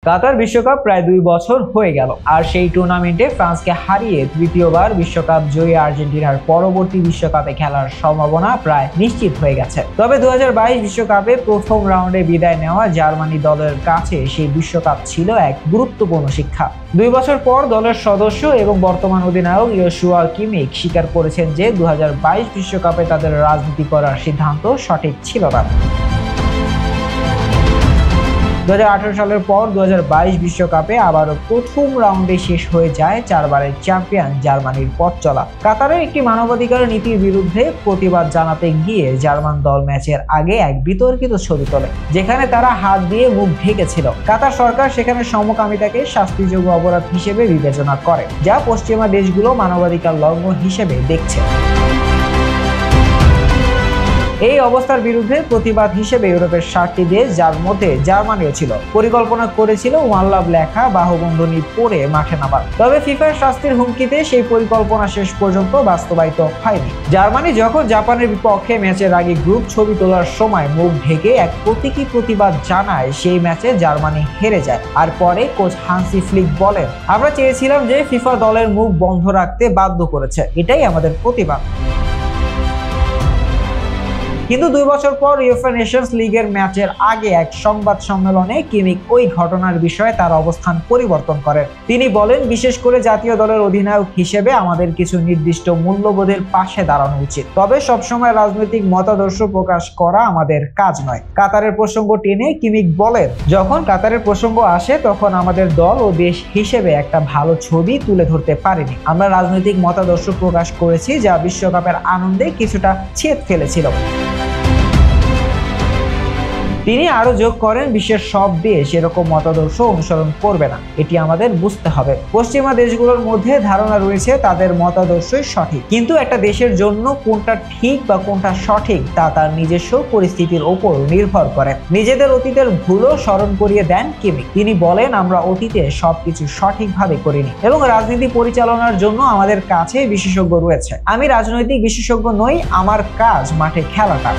কাতার বিশ্বকাপ প্রায় 2 বছর হয়ে গেল, আর সেই টুর্নামেন্টে ফ্রান্সকে হারিয়ে তৃতীয়বার বিশ্বকাপ জয়ী আর্জেন্টিনার পরবর্তী বিশ্বকাপে খেলার সম্ভাবনা প্রায় নিশ্চিত হয়ে গেছে। তবে 2022 বিশ্বকাপে প্রথম রাউন্ডে বিদায় নেওয়া জার্মানি দলের কাছে সেই বিশ্বকাপ ছিল এক গুরুত্বপূর্ণ শিক্ষা। 2 বছর পর দলের সদস্য এবং বর্তমান অধিনায়ক ইয়োশুয়া কিমিখ স্বীকার করেছেন যে 2022 বিশ্বকাপে তাদের রাজনীতি করার সিদ্ধান্ত সঠিক ছিল না। 2018 সালের পর 2022 বিশ্বকাপে আবারও প্রথম রাউন্ডে শেষ হয়ে যায় 4 বারের চ্যাম্পিয়ন জার্মানির পথ চলা। কাতারের একটি মানবাধিকার নীতির বিরুদ্ধে প্রতিবাদ জানাতে গিয়ে জার্মান দল ম্যাচের আগে এক বিতর্কিত ছবি তোলে, যেখানে তারা হাত দিয়ে মুখ ঢেকেছিল। কাতার সরকার সেখানে সমকামিতাকে শাস্তিযোগ্য অপরাধ হিসেবে বিবেচনা করে, যা পশ্চিমা দেশগুলো মানবাধিকার লঙ্ঘন হিসেবে দেখছে। এই অবস্থার বিরুদ্ধে প্রতিবাদ হিসেবে ইউরোপের 7টি দেশ, যার মধ্যে জার্মানিও ছিল, পরিকল্পনা করেছিল ওয়ান লাভ লেখা বাহুবন্ধনী পরে মাঠে নামার। তবে ফিফার শাস্তির হুমকিতে সেই পরিকল্পনা শেষ পর্যন্ত বাস্তবায়িত হয়নি। জার্মানি যখন জাপানের বিপক্ষে ম্যাচের আগে গ্রুপ ছবি তোলার সময় মুখ ঢেকে এক প্রতীকী প্রতিবাদ জানায়, সেই ম্যাচে জার্মানি হেরে যায়। আর পরে কোচ হান্সি ফ্লিক বলেন, আমরা চেয়েছিলাম যে ফিফা দলের মুখ বন্ধ রাখতে বাধ্য করেছে, এটাই আমাদের প্রতিবাদ। কিন্তু 2 বছর পর ইউএফএ নেশনস লিগের ম্যাচের আগে এক সংবাদ সম্মেলনে কিমিখ ওই ঘটনার বিষয়ে তার অবস্থান পরিবর্তন করেন। তিনি বলেন, বিশেষ করে জাতীয় দলের অধিনায়ক হিসেবে আমাদের কিছু নির্দিষ্ট মূল্যবোধের পাশে দাঁড়ানো উচিত, তবে সবসময় রাজনৈতিক মতাদর্শ প্রকাশ করা আমাদের কাজ নয়। কাতারের প্রসঙ্গ টেনে কিমিখ বলেন, যখন কাতারের প্রসঙ্গ আসে তখন আমাদের দল ও দেশ হিসেবে একটা ভালো ছবি তুলে ধরতে পারেনি। আমরা রাজনৈতিক মতাদর্শ প্রকাশ করেছি, যা বিশ্বকাপের আনন্দে কিছুটা ছেদ ফেলেছিল। তিনি আরো যোগ করেন, বিশ্বের সব দেশ এরকম মতাদর্শ অনুসরণ করবে না, এটি আমাদের বুঝতে হবে। পশ্চিমা দেশগুলোর মধ্যে ধারণা রয়েছে তাদের মতাদর্শই সঠিক, কিন্তু একটা দেশের জন্য কোনটা ঠিক বা কোনটা সঠিক তা তার নিজস্ব পরিস্থিতির উপর নির্ভর করে। নিজেদের অতীতের ভুলও স্মরণ করিয়ে দেন কিমিখ। তিনি বলেন, আমরা অতীতে সবকিছু সঠিকভাবে করিনি এবং রাজনীতি পরিচালনার জন্য আমাদের কাছে বিশেষজ্ঞ রয়েছে। আমি রাজনৈতিক বিশেষজ্ঞ নই, আমার কাজ মাঠে খেলাটা।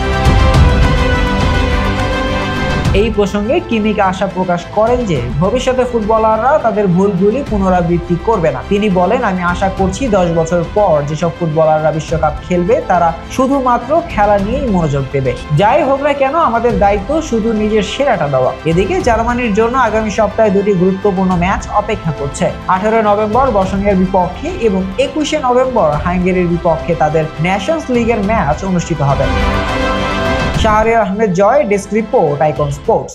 এই প্রসঙ্গে কিমিখ আশা প্রকাশ করেন যে ভবিষ্যতে ফুটবলাররা তাদের ভুলগুলি পুনরাবৃত্তি করবে না। তিনি বলেন, আমি আশা করছি 10 বছর পর যেসব ফুটবলাররা বিশ্বকাপ খেলবে তারা শুধুমাত্র খেলা নিয়েই মনোযোগ দেবে। যাই হোক না কেন, আমাদের দায়িত্ব শুধু নিজের সেরাটা দেওয়া। এদিকে জার্মানির জন্য আগামী সপ্তাহে 2টি গুরুত্বপূর্ণ ম্যাচ অপেক্ষা করছে। 18 নভেম্বর বসনিয়ার বিপক্ষে এবং 21শে নভেম্বর হাঙ্গেরির বিপক্ষে তাদের নেশনস লিগের ম্যাচ অনুষ্ঠিত হবে। শাহরিয়ার আহমেদ জয়, ডেস্ক রিপোর্ট, আইকন স্পোর্টস।